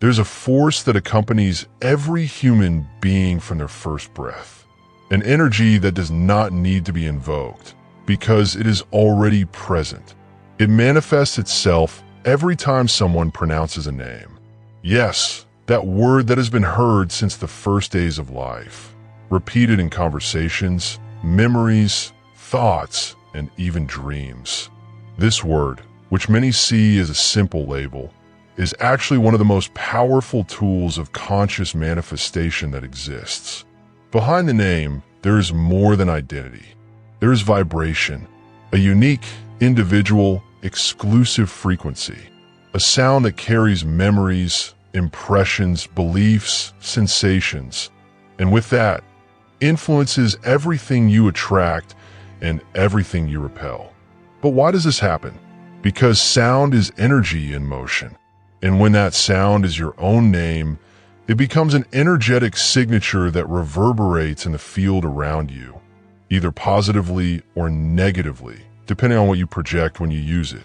There's a force that accompanies every human being from their first breath, an energy that does not need to be invoked because it is already present. It manifests itself every time someone pronounces a name. Yes, that word that has been heard since the first days of life, repeated in conversations, memories, thoughts, and even dreams. This word, which many see as a simple label, is actually one of the most powerful tools of conscious manifestation that exists. Behind the name, there is more than identity. There is vibration, a unique, individual, exclusive frequency, a sound that carries memories, impressions, beliefs, sensations, and with that, influences everything you attract and everything you repel. But why does this happen? Because sound is energy in motion. And when that sound is your own name, it becomes an energetic signature that reverberates in the field around you, either positively or negatively, depending on what you project when you use it.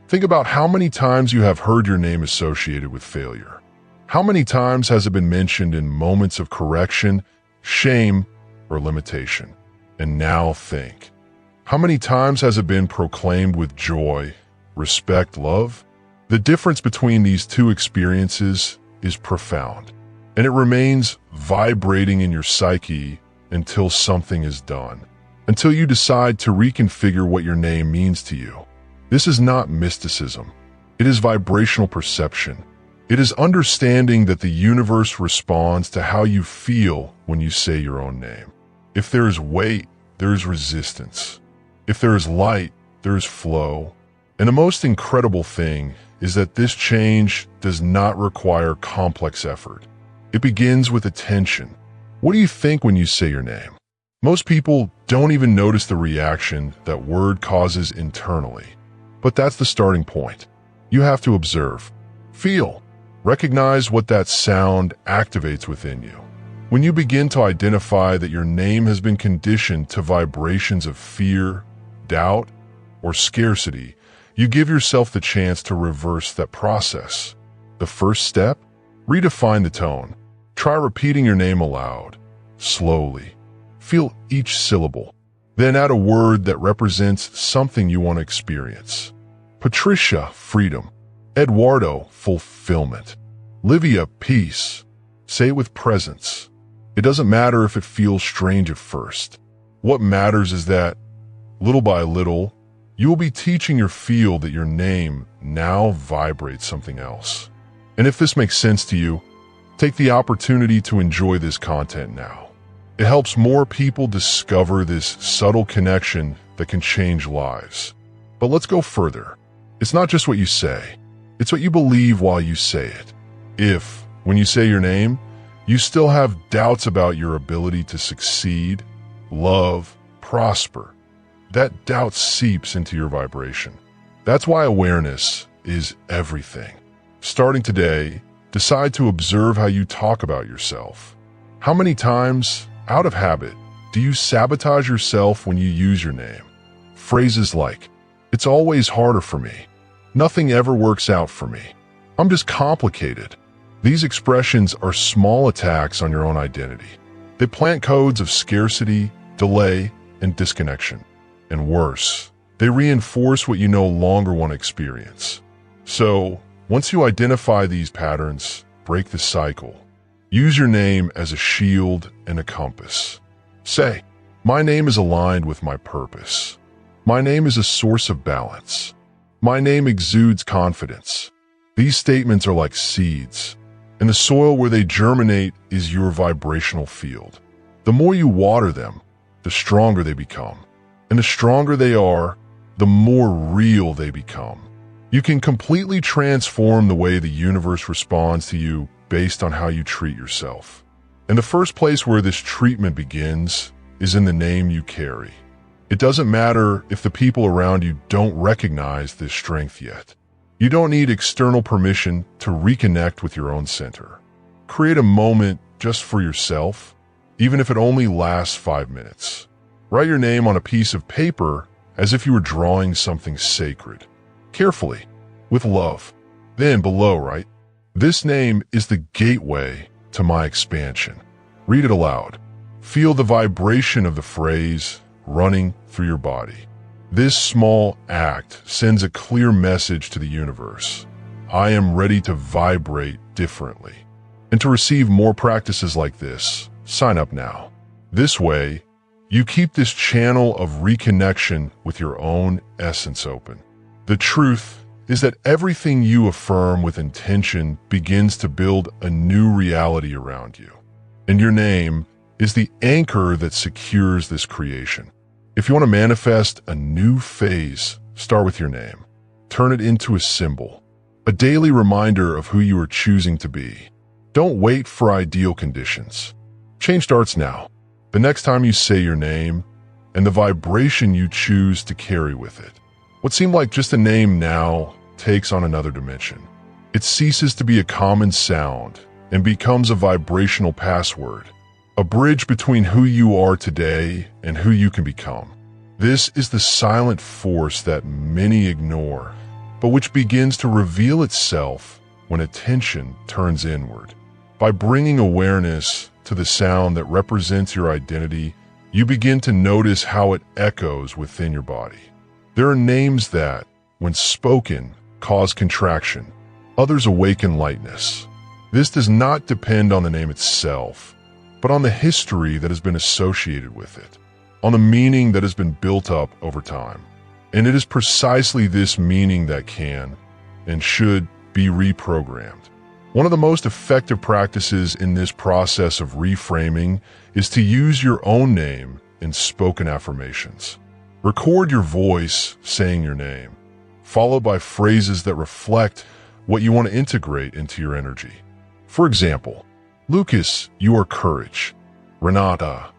Think about how many times you have heard your name associated with failure. How many times has it been mentioned in moments of correction, shame, or limitation? And now think, how many times has it been proclaimed with joy, respect, love? The difference between these two experiences is profound, and it remains vibrating in your psyche until something is done, until you decide to reconfigure what your name means to you. This is not mysticism. It is vibrational perception. It is understanding that the universe responds to how you feel when you say your own name. If there is weight, there is resistance. If there is light, there is flow. And the most incredible thing is that this change does not require complex effort. It begins with attention. What do you think when you say your name? Most people don't even notice the reaction that word causes internally. But that's the starting point. You have to observe, feel, recognize what that sound activates within you. When you begin to identify that your name has been conditioned to vibrations of fear, doubt, or scarcity, you give yourself the chance to reverse that process. The first step? Redefine the tone. Try repeating your name aloud, slowly. Feel each syllable. Then add a word that represents something you want to experience. Patricia, freedom. Eduardo, fulfillment. Livia, peace. Say it with presence. It doesn't matter if it feels strange at first. What matters is that, little by little, you will be teaching your field that your name now vibrates something else. And if this makes sense to you, take the opportunity to enjoy this content now. It helps more people discover this subtle connection that can change lives. But let's go further. It's not just what you say. It's what you believe while you say it. If, when you say your name, you still have doubts about your ability to succeed, love, prosper, that doubt seeps into your vibration. That's why awareness is everything. Starting today, decide to observe how you talk about yourself. How many times, out of habit, do you sabotage yourself when you use your name? Phrases like, "It's always harder for me," "Nothing ever works out for me," "I'm just complicated." These expressions are small attacks on your own identity. They plant codes of scarcity, delay, and disconnection. And worse, they reinforce what you no longer want to experience. So, once you identify these patterns, break the cycle. Use your name as a shield and a compass. Say, "My name is aligned with my purpose. My name is a source of balance. My name exudes confidence." These statements are like seeds, and the soil where they germinate is your vibrational field. The more you water them, the stronger they become. And the stronger they are, the more real they become. You can completely transform the way the universe responds to you based on how you treat yourself. And the first place where this treatment begins is in the name you carry. It doesn't matter if the people around you don't recognize this strength yet. You don't need external permission to reconnect with your own center. Create a moment just for yourself, even if it only lasts 5 minutes. Write your name on a piece of paper as if you were drawing something sacred. Carefully, with love. Then below, This name is the gateway to my expansion. Read it aloud. Feel the vibration of the phrase running through your body. This small act sends a clear message to the universe. I am ready to vibrate differently. And to receive more practices like this, sign up now. This way, you keep this channel of reconnection with your own essence open. The truth is that everything you affirm with intention begins to build a new reality around you. And your name is the anchor that secures this creation. If you want to manifest a new phase, start with your name. Turn it into a symbol, a daily reminder of who you are choosing to be. Don't wait for ideal conditions. Change starts now. The next time you say your name and the vibration you choose to carry with it. What seemed like just a name now takes on another dimension. It ceases to be a common sound and becomes a vibrational password, a bridge between who you are today and who you can become. This is the silent force that many ignore, but which begins to reveal itself when attention turns inward. By bringing awareness to the sound that represents your identity, you begin to notice how it echoes within your body. There are names that, when spoken, cause contraction. Others awaken lightness. This does not depend on the name itself, but on the history that has been associated with it, on the meaning that has been built up over time. And it is precisely this meaning that can and should be reprogrammed. One of the most effective practices in this process of reframing is to use your own name in spoken affirmations. Record your voice saying your name, followed by phrases that reflect what you want to integrate into your energy. For example, Lucas, you are courage. Renata,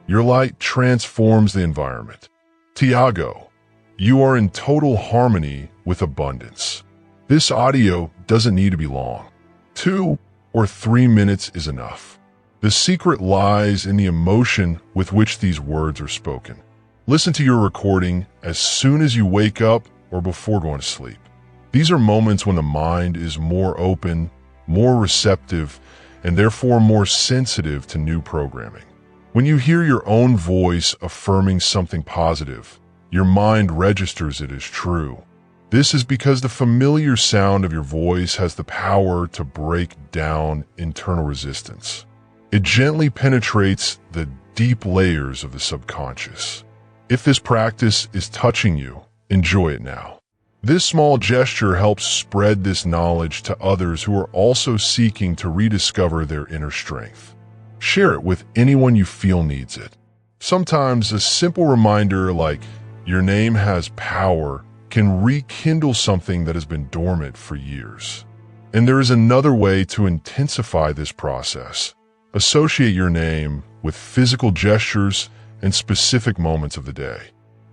your light transforms the environment. Tiago, you are in total harmony with abundance. This audio doesn't need to be long. 2 or 3 minutes is enough. The secret lies in the emotion with which these words are spoken. Listen to your recording as soon as you wake up or before going to sleep. These are moments when the mind is more open, more receptive, and therefore more sensitive to new programming. When you hear your own voice affirming something positive, your mind registers it as true. This is because the familiar sound of your voice has the power to break down internal resistance. It gently penetrates the deep layers of the subconscious. If this practice is touching you, enjoy it now. This small gesture helps spread this knowledge to others who are also seeking to rediscover their inner strength. Share it with anyone you feel needs it. Sometimes a simple reminder like, your name has power, can rekindle something that has been dormant for years. And there is another way to intensify this process. Associate your name with physical gestures and specific moments of the day.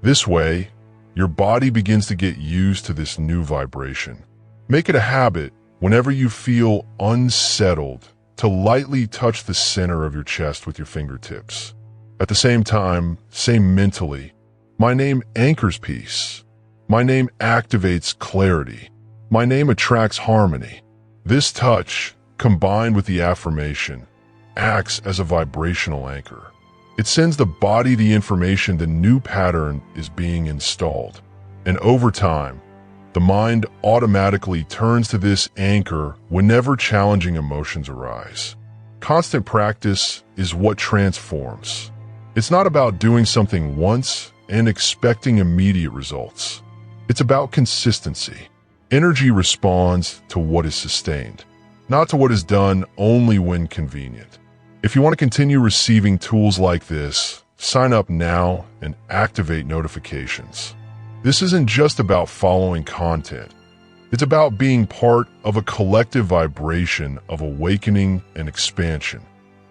This way, your body begins to get used to this new vibration. Make it a habit whenever you feel unsettled to lightly touch the center of your chest with your fingertips. At the same time, say mentally, my name anchors peace. My name activates clarity. My name attracts harmony. This touch, combined with the affirmation, acts as a vibrational anchor. It sends the body the information the new pattern is being installed. And over time, the mind automatically turns to this anchor whenever challenging emotions arise. Constant practice is what transforms. It's not about doing something once and expecting immediate results. It's about consistency. Energy responds to what is sustained, not to what is done only when convenient. If you want to continue receiving tools like this, sign up now and activate notifications. This isn't just about following content. It's about being part of a collective vibration of awakening and expansion.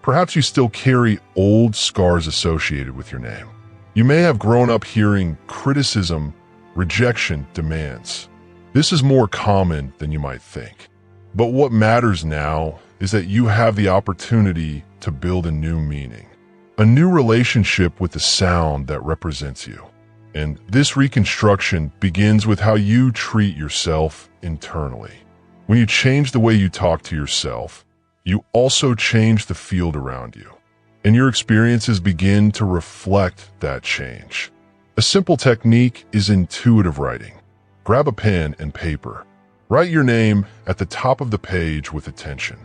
Perhaps you still carry old scars associated with your name. You may have grown up hearing criticism, rejection, demands. This is more common than you might think. But what matters now is that you have the opportunity to build a new meaning, a new relationship with the sound that represents you. And this reconstruction begins with how you treat yourself internally. When you change the way you talk to yourself, you also change the field around you, and your experiences begin to reflect that change. A simple technique is intuitive writing. Grab a pen and paper. Write your name at the top of the page with attention.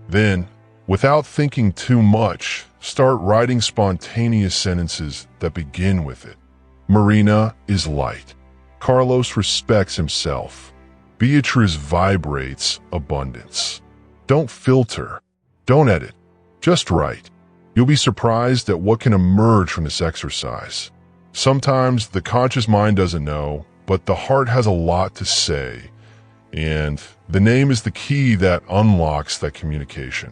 Then, without thinking too much, start writing spontaneous sentences that begin with it. Marina is light. Carlos respects himself. Beatrice vibrates abundance. Don't filter. Don't edit. Just write. You'll be surprised at what can emerge from this exercise. Sometimes the conscious mind doesn't know, but the heart has a lot to say, and the name is the key that unlocks that communication.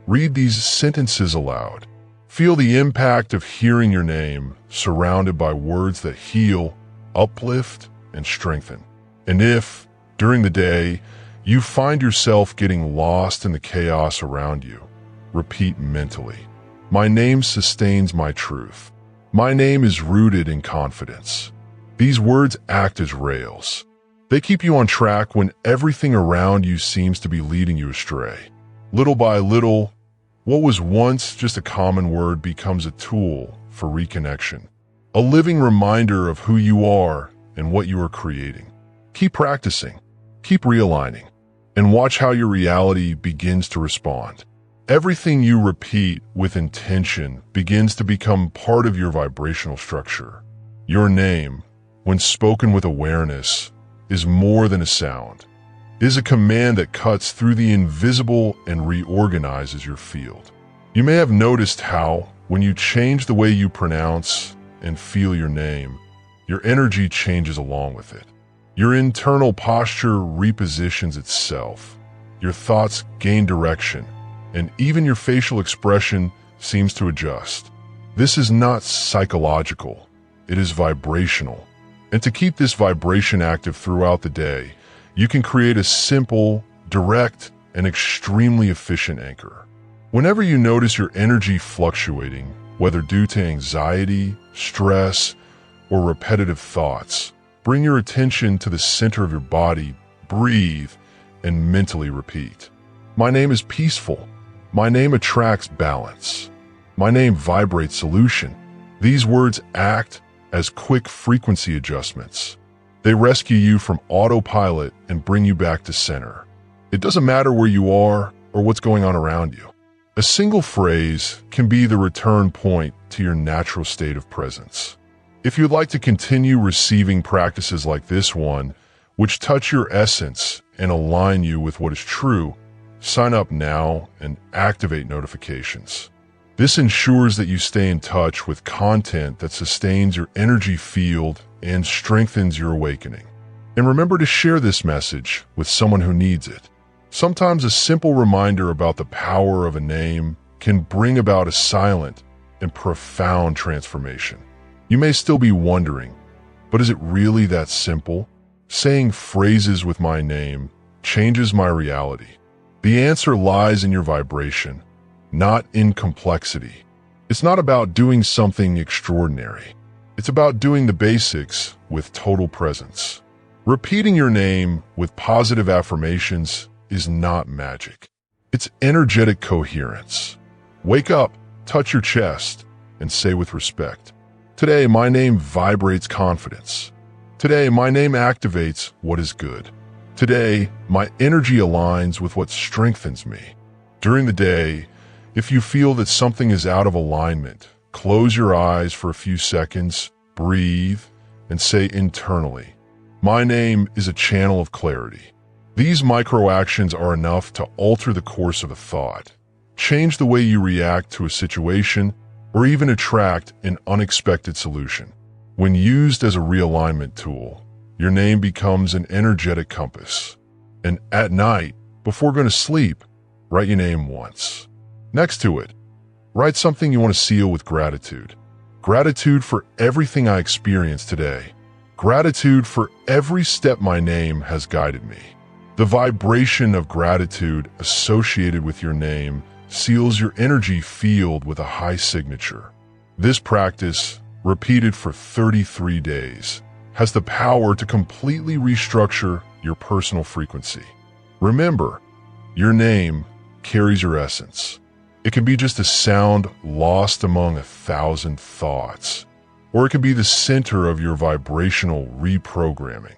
Read these sentences aloud. Feel the impact of hearing your name surrounded by words that heal, uplift, and strengthen. And if, during the day, you find yourself getting lost in the chaos around you, repeat mentally, "My name sustains my truth. My name is rooted in confidence." These words act as rails. They keep you on track when everything around you seems to be leading you astray. Little by little, what was once just a common word becomes a tool for reconnection, a living reminder of who you are and what you are creating. Keep practicing, keep realigning, and watch how your reality begins to respond. Everything you repeat with intention begins to become part of your vibrational structure. Your name, when spoken with awareness, is more than a sound. It is a command that cuts through the invisible and reorganizes your field. You may have noticed how, when you change the way you pronounce and feel your name, your energy changes along with it. Your internal posture repositions itself. Your thoughts gain direction, and even your facial expression seems to adjust. This is not psychological, it is vibrational. And to keep this vibration active throughout the day, you can create a simple, direct, and extremely efficient anchor. Whenever you notice your energy fluctuating, whether due to anxiety, stress, or repetitive thoughts, bring your attention to the center of your body, breathe, and mentally repeat. My name is peaceful. My name attracts balance. My name vibrates solution. These words act as quick frequency adjustments. They rescue you from autopilot and bring you back to center. It doesn't matter where you are or what's going on around you. A single phrase can be the return point to your natural state of presence. If you'd like to continue receiving practices like this one, which touch your essence and align you with what is true, sign up now and activate notifications. This ensures that you stay in touch with content that sustains your energy field and strengthens your awakening. And remember to share this message with someone who needs it. Sometimes a simple reminder about the power of a name can bring about a silent and profound transformation. You may still be wondering, but is it really that simple? Saying phrases with my name changes my reality. The answer lies in your vibration, not in complexity. It's not about doing something extraordinary. It's about doing the basics with total presence. Repeating your name with positive affirmations is not magic. It's energetic coherence. Wake up, touch your chest, and say with respect, "Today, my name vibrates confidence. Today, my name activates what is good. Today, my energy aligns with what strengthens me." During the day, if you feel that something is out of alignment, close your eyes for a few seconds, breathe, and say internally, "My name is a channel of clarity." These micro actions are enough to alter the course of a thought, change the way you react to a situation, or even attract an unexpected solution. When used as a realignment tool, your name becomes an energetic compass. And at night, before going to sleep, write your name once. Next to it, write something you want to seal with gratitude. Gratitude for everything I experienced today. Gratitude for every step my name has guided me. The vibration of gratitude associated with your name seals your energy field with a high signature. This practice, repeated for 33 days, has the power to completely restructure your personal frequency. Remember, your name carries your essence. It can be just a sound lost among 1,000 thoughts, or it can be the center of your vibrational reprogramming.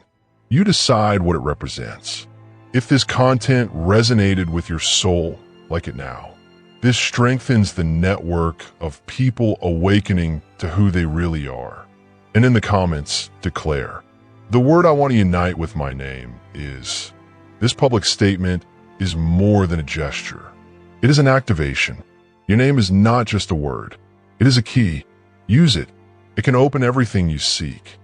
You decide what it represents. If this content resonated with your soul, like it now. This strengthens the network of people awakening to who they really are. And in the comments, declare, the word I want to unite with my name is. This public statement is more than a gesture. It is an activation. Your name is not just a word. It is a key. Use it. It can open everything you seek.